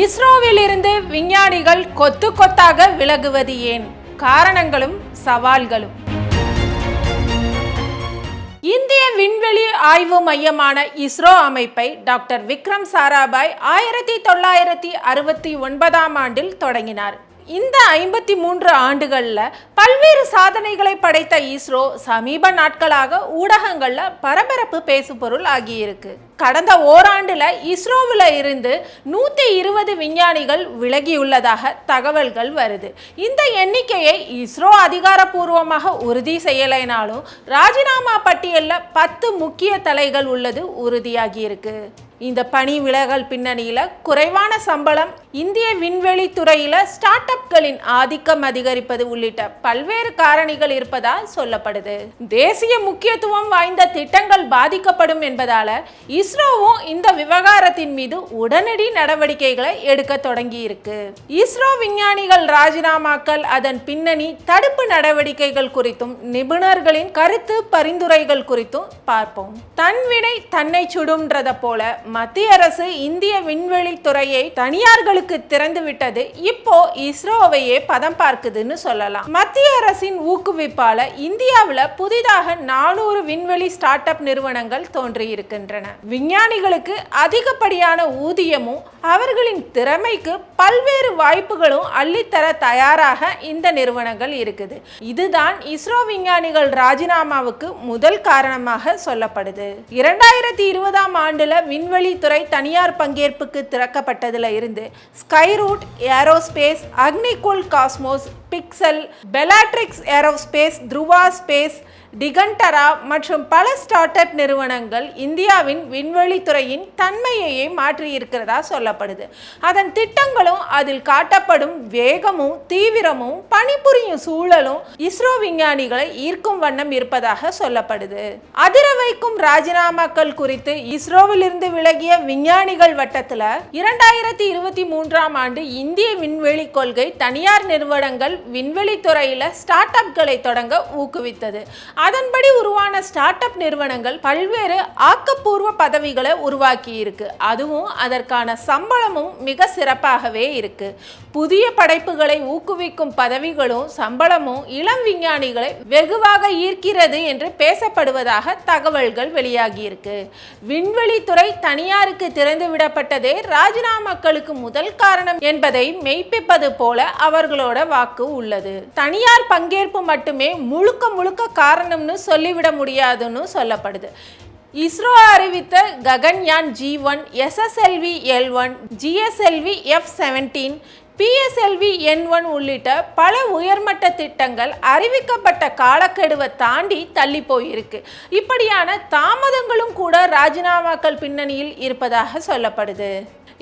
இஸ்ரோவிலிருந்து விஞ்ஞானிகள் கொத்து கொத்தாக விலகுவது ஏன்? காரணங்களும் சவால்களும். இந்திய விண்வெளி ஆய்வு மையமான இஸ்ரோ அமைப்பை டாக்டர் விக்ரம் சாராபாய் 1969ஆம் ஆண்டில் தொடங்கினார். இந்த 53 ஆண்டுகளில் பல்வேறு சாதனைகளை படைத்த இஸ்ரோ சமீப நாட்களாக ஊடகங்களில் பரபரப்பு பேசுபொருள் ஆகியிருக்கு. கடந்த ஓராண்டில் இஸ்ரோவில் இருந்து 120 விஞ்ஞானிகள் விலகியுள்ளதாக தகவல்கள் வருது. இந்த எண்ணிக்கையை இஸ்ரோ அதிகாரப்பூர்வமாக உறுதி செய்யலைனாலும் ராஜினாமா பட்டியலில் 10 முக்கிய தலைகள் உள்ளது உறுதியாகியிருக்கு. இந்த பணி விலகல் பின்னணியில் குறைவான சம்பளம், இந்திய விண்வெளி துறையில் ஸ்டார்ட் அப்களின் ஆதிக்கம் அதிகரிப்பது உள்ளிட்ட பல்வேறு காரணிகள் இருப்பதால் சொல்லப்படுது. தேசிய முக்கியத்துவம் வாய்ந்த திட்டங்கள் பாதிக்கப்படும் என்பதால இஸ்ரோவும் இந்த விவகாரத்தின் மீது உடனடி நடவடிக்கைகளை எடுக்க தொடங்கி இருக்கு. இஸ்ரோ விஞ்ஞானிகள் ராஜினாமாக்கள், அதன் பின்னணி, தடுப்பு நடவடிக்கைகள் குறித்தும் நிபுணர்களின் கருத்து பரிந்துரைகள் குறித்தும் பார்ப்போம். தன்வினை தன்னை சுடும்ன்றத போல மத்திய அரசு இந்திய விண்வெளி துறையை தனியார்களுக்கு திறந்து விட்டது இப்போ இஸ்ரோவையே பதம் பார்க்குதுன்னு சொல்லலாம். மத்திய அரசின் ஊக்குவிப்பால இந்தியாவில் புதிதாக 400 விண்வெளி ஸ்டார்ட் அப் நிறுவனங்கள் தோன்றி இருக்கின்றன. விஞ்ஞானிகளுக்கு அதிகப்படியான ஊதியமும் அவர்களின் திறமைக்கு பல்வேறு வாய்ப்புகளும் அள்ளித்தர தயாராக இந்த நிறுவனங்கள் இருக்குது. இதுதான் இஸ்ரோ விஞ்ஞானிகள் ராஜினாமாவுக்கு முதல் காரணமாக சொல்லப்படுது. 2020ஆம் ஆண்டுல விண்வெளி துறை தனியார் பங்கேற்புக்கு திறக்கப்பட்டதுல இருந்து Skyroot Aerospace, Agnikul Cosmos, Pixxel, Bellatrix Aerospace, Dhruva Space, Digantara மற்றும் பல ஸ்டார்ட் அப் நிறுவனங்கள் இந்தியாவின் விண்வெளி துறையின் தன்மையையே மாற்றி இருக்கிறதா சொல்லப்படுது. அதன் திட்டங்களும் அதில் காட்டப்படும் வேகமும் தீவிரமும் பணிபுரியும் சூழலும் இஸ்ரோ விஞ்ஞானிகளை ஈர்க்கும் வண்ணம் இருப்பதாக சொல்லப்படுது. அதிர வைக்கும் ராஜினாமாக்கள் குறித்து இஸ்ரோவில் இருந்து விலகிய விஞ்ஞானிகள் வட்டத்தில் 2023ஆம் ஆண்டு இந்திய விண்வெளி கொள்கை தனியார் நிறுவனங்கள் விண்வெளி துறையில் ஸ்டார்ட் அப்களை தொடங்க ஊக்குவித்தது. அதன்படி உருவான ஸ்டார்ட் அப் நிறுவனங்கள் பல்வேறு ஆக்கப்பூர்வ பதவிகளை உருவாக்கி இருக்கு. அதுவும் அதற்கான சம்பளமும் மிக சிறப்பாகவே இருக்கு. புதிய படைப்புகளை ஊக்குவிக்கும் பதவிகளும் சம்பளமும் இளம் விஞ்ஞானிகளை வெகுவாக ஈர்க்கிறது என்று பேசப்படுவதாக தகவல்கள் வெளியாகி இருக்கு. விண்வெளி துறை தனியாருக்கு திறந்து விடப்பட்டதே ராஜினாமாக்களுக்கு முதல் காரணம் என்பதை மெய்ப்பிப்பது போல அவர்களோட வாக்கு உள்ளது. தனியார் பங்கேற்பு மட்டுமே முழுக்க காரணம்னு சொல்லிவிட முடியாதுன்னு சொல்லப்படுது. இஸ்ரோ அறிவித்த Gaganyaan G1, SSLV L1, GSLV F-17, PSLV N1 உள்ளிட்ட பல உயர்மட்ட திட்டங்கள் அறிவிக்கப்பட்ட காலக்கெடுவை தாண்டி தள்ளி போயிருக்கு. இப்படியான தாமதங்களும் கூட ராஜினாமாக்கள் பின்னணியில் இருப்பதாக சொல்லப்படுது.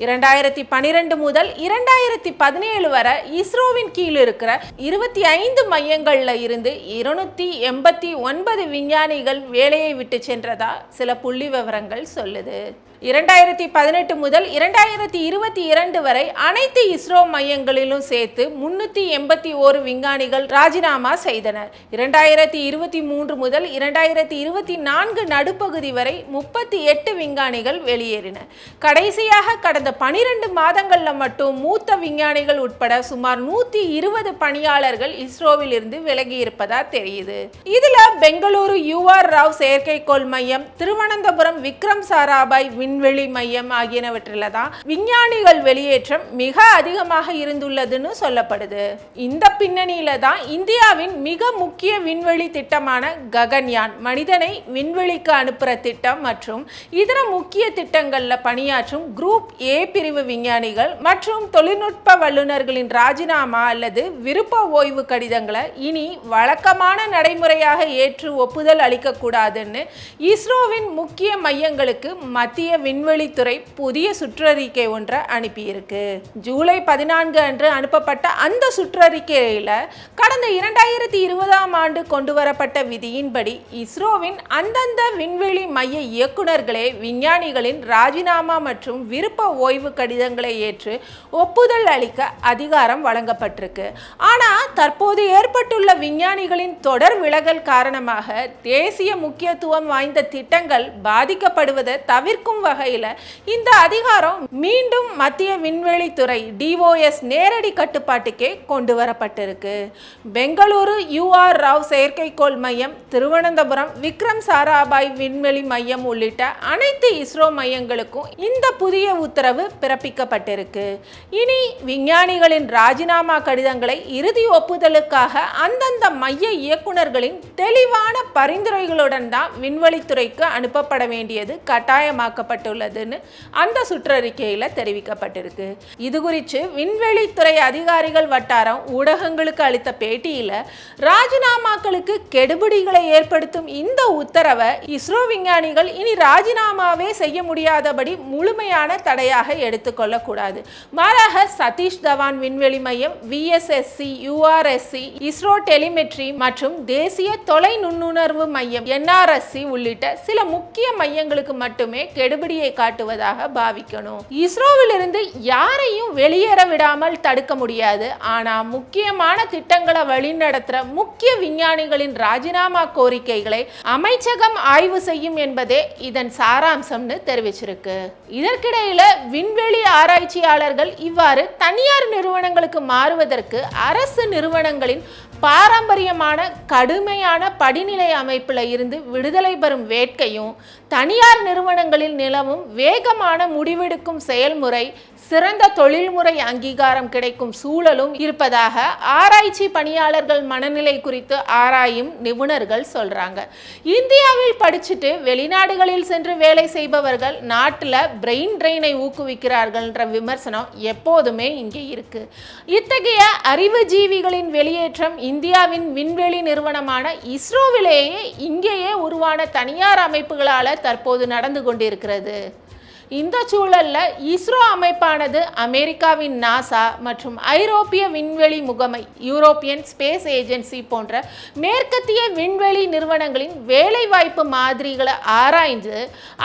2012 முதல் 2017 வரை இஸ்ரோவின் கீழ் இருக்கிற 25 மையங்கள்ல இருந்து 289 விஞ்ஞானிகள் வேலையை விட்டு சென்றதா சில புள்ளி விவரங்கள் சொல்லுது. 2018 முதல் 2022 வரை அனைத்து இஸ்ரோ மையங்களிலும் சேர்த்து 381 விஞ்ஞானிகள் ராஜினாமா செய்தனர். 2023 முதல் 2024 நடுப்பகுதி வரை 38 விஞ்ஞானிகள் வெளியேறினர். கடைசியாக கடந்த 12 மாதங்கள்ல மட்டும் மூத்த விஞ்ஞானிகள் உட்பட சுமார் 120 பணியாளர்கள் இஸ்ரோவில் இருந்து விலகி இருப்பதா தெரியுது. இதுல பெங்களூரு UR ராவ் செயற்கைக்கோள் மையம், திருவனந்தபுரம் விக்ரம் சாராபாய் விண்வெளி மையம் ஆகியனவற்றில தான் விஞ்ஞானிகள் வெளியேற்றம் மிக அதிகமாக இருந்துள்ளதுன்னு சொல்லப்படுது. இந்த பின்னணியில தான் இந்தியாவின் மிக முக்கிய விண்வெளி திட்டமான ககன்யான், மனிதனை விண்வெளிக்கு அனுப்புற திட்டம் மற்றும் இதர முக்கிய திட்டங்கள்ல பணியாற்றும் குரூப் A பிரிவு விஞ்ஞானிகள் மற்றும் தொழில்நுட்ப வல்லுநர்களின் ராஜினாமா அல்லது விருப்ப ஓய்வு கடிதங்களை இனி வழக்கமான நடைமுறையாக ஏற்று ஒப்புதல் அளிக்க கூடாதுன்னு இஸ்ரோவின் முக்கிய மையங்களுக்கு மத்திய விண்வெளித்துறை புதிய சுற்றறிக்கை ஒன்றை அனுப்பியிருக்கு. ஜூலை 14 அன்று அனுப்பப்பட்ட அந்த சுற்றறிக்கையில கடந்த 2020ஆம் ஆண்டு கொண்டு வரப்பட்ட விதியின்படி இஸ்ரோவின் அந்தந்த விண்வெளி மைய இயக்குநர்களே விஞ்ஞானிகளின் ராஜினாமா மற்றும் விருப்ப ஓய்வு கடிதங்களை ஏற்று ஒப்புதல் அளிக்க அதிகாரம் வழங்கப்பட்டிருக்கு. ஆனா தற்போது ஏற்பட்டுள்ள விஞ்ஞானிகளின் தொடர் விலகல் காரணமாக தேசிய முக்கியத்துவம் வாய்ந்த திட்டங்கள் பாதிக்கப்படுவதை தவிர்க்கும் வகையில் இந்த அதிகாரம் மீண்டும் மத்திய விண்வெளித்துறை DOS நேரடி கட்டுப்பாட்டுக்கே கொண்டு வரப்பட்டிருக்கு. பெங்களூரு UR ராவ் செயற்கைக்கோள் மையம், திருவனந்தபுரம் விக்ரம் சாராபாய் விண்வெளி மையம் உள்ளிட்ட அனைத்து இஸ்ரோ மையங்களுக்கும் இந்த புதிய உத்தரவு பிறப்பிக்கப்பட்டிருக்கு. இனி விஞ்ஞானிகளின் ராஜினாமா கடிதங்களை இறுதி ஒப்புதலுக்காக அந்தந்த மைய இயக்குநர்களின் தெளிவான பரிந்துரைகளுடன் தான் விண்வெளித்துறைக்கு அனுப்பப்பட வேண்டியது கட்டாயமாக்கப்பட்டுள்ளதுன்னு அந்த சுற்றறிக்கையில் தெரிவிக்கப்பட்டிருக்கு. இது குறித்து விண்வெளித்துறை அதிகாரிகள் வட்டாரம் ஊடகங்களுக்கு அளித்த பேட்டியில் ராஜினாமாக்களுக்கு கெடுபிடிகளை ஏற்படுத்தும் இந்த உத்தரவை இஸ்ரோ விஞ்ஞானிகள் இனி ராஜினாமாவே செய்ய முடியாதபடி முழுமையான தடையாக எடுத்துக்கொள்ளக்கூடாது. மாறாக சதீஷ் தவான் விண்வெளி மையம், VSSC, URSC, இஸ்ரோ டெலிமெட்ரி மற்றும் தேசிய தொலை நுண்ணுணர்வு மையம் NRSC உள்ளிட்ட சில முக்கிய மையங்களுக்கு மட்டுமே கெடுபிடியை காட்டுவதாக பாவிக்கணும். இஸ்ரோவிலிருந்து யாரையும் வெளியேற விடாமல் தடுக்க முடியாது. ஆனா முக்கியமான திட்டங்களை வழிநடத்துற முக்கிய விஞ்ஞானிகளின் ராஜினாமா கோரிக்கைகளை அமைச்சகம் ஆய்வு செய்யும் என்பதே இதன் சாராம்சம்னு தெரிவிச்சிருக்கு. இதற்கிடையில விண்வெளி ஆராய்ச்சியாளர்கள் இவ்வாறு தனியார் நிறுவனங்களுக்கு மாறுவதற்கு அரசு நிறுவனங்களின் பாரம்பரியமான கடுமையான படிநிலை அமைப்பில் இருந்து விடுதலை பெறும் வேட்கையும், தனியார் நிறுவனங்களில் நிலவும் வேகமான முடிவெடுக்கும் செயல்முறை, சிறந்த தொழில்முறை அங்கீகாரம் கிடைக்கும் சூழலும் இருப்பதாக ஆராய்ச்சி பணியாளர்கள் மனநிலை குறித்து ஆராயும் நிபுணர்கள் சொல்றாங்க. இந்தியாவில் படிச்சுட்டு வெளிநாடுகளில் சென்று வேலை செய்பவர்கள் நாட்டில் பிரெயின் ட்ரெயினை ஊக்குவிக்கிறார்கள்ன்ற விமர்சனம் எப்போதுமே இங்கே இருக்கு. இத்தகைய அறிவுஜீவிகளின் வெளியேற்றம் இந்தியாவின் விண்வெளி நிறுவனமான இஸ்ரோவிலேயே இங்கேயே உருவான தனியார் அமைப்புகளால் தற்போது நடந்து கொண்டிருக்கிறது. இந்த சூழல்ல இஸ்ரோ அமைப்பானது அமெரிக்காவின் நாசா மற்றும் ஐரோப்பிய விண்வெளி முகமை யூரோப்பியன் ஸ்பேஸ் ஏஜென்சி போன்ற மேற்கத்திய விண்வெளி நிறுவனங்களின் வேலைவாய்ப்பு மாதிரிகளை ஆராய்ந்து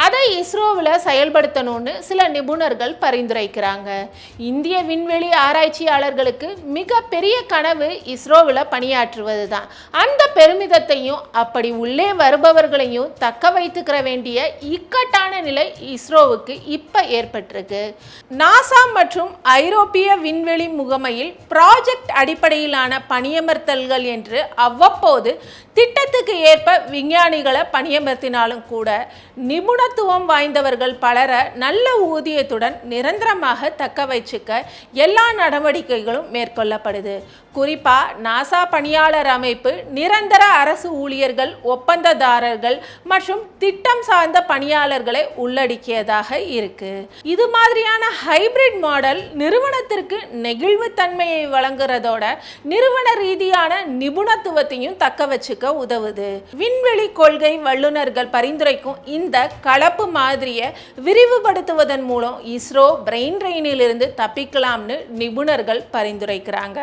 அதை இஸ்ரோவில் செயல்படுத்தணும்னு சில நிபுணர்கள் பரிந்துரைக்கிறாங்க. இந்திய விண்வெளி ஆராய்ச்சியாளர்களுக்கு மிக பெரிய கனவு இஸ்ரோவில் பணியாற்றுவது தான். அந்த பெருமிதத்தையும் அப்படி உள்ளே வருபவர்களையும் தக்க வைத்துக்கிற வேண்டிய இக்கட்டான நிலை இஸ்ரோவுக்கு இப்ப ஏற்பட்டிருக்கு. நாசா மற்றும் ஐரோப்பிய விண்வெளி முகமையில் ப்ராஜெக்ட் அடிப்படையிலான பணியமர்த்தல்கள் என்று அவ்வப்போது திட்டத்துக்கு ஏற்ப விஞ்ஞானிகளை பணியமர்த்தினாலும் கூட நிபுணத்துவம் வாய்ந்தவர்கள் பலரை நல்ல ஊதியத்துடன் நிரந்தரமாக தக்க வைச்சுக்க எல்லா நடவடிக்கைகளும் மேற்கொள்ளப்படுது. குறிப்பா நாசா பணியாளர் அமைப்பு நிரந்தர அரசு ஊழியர்கள், ஒப்பந்ததாரர்கள் மற்றும் திட்டம் சார்ந்த பணியாளர்களை உள்ளடக்கியதாக இருக்கு. இது மாதிரியான ஹைபிரிட் மாடல் நிறுவனத்திற்கு நெகிழ்வுத்தன்மையை வழங்குறதோட நிறுவன ரீதியான நிபுணத்துவத்தையும் தக்க வச்சுக்க உதவுது. விண்வெளி கொள்கை வல்லுநர்கள் பரிந்துரைக்கும் இந்த கலப்பு மாதிரியை விரிவுபடுத்துவதன் மூலம் இஸ்ரோ பிரெயின் ட்ரெயினிலிருந்து தப்பிக்கலாம்னு நிபுணர்கள் பரிந்துரைக்கிறாங்க.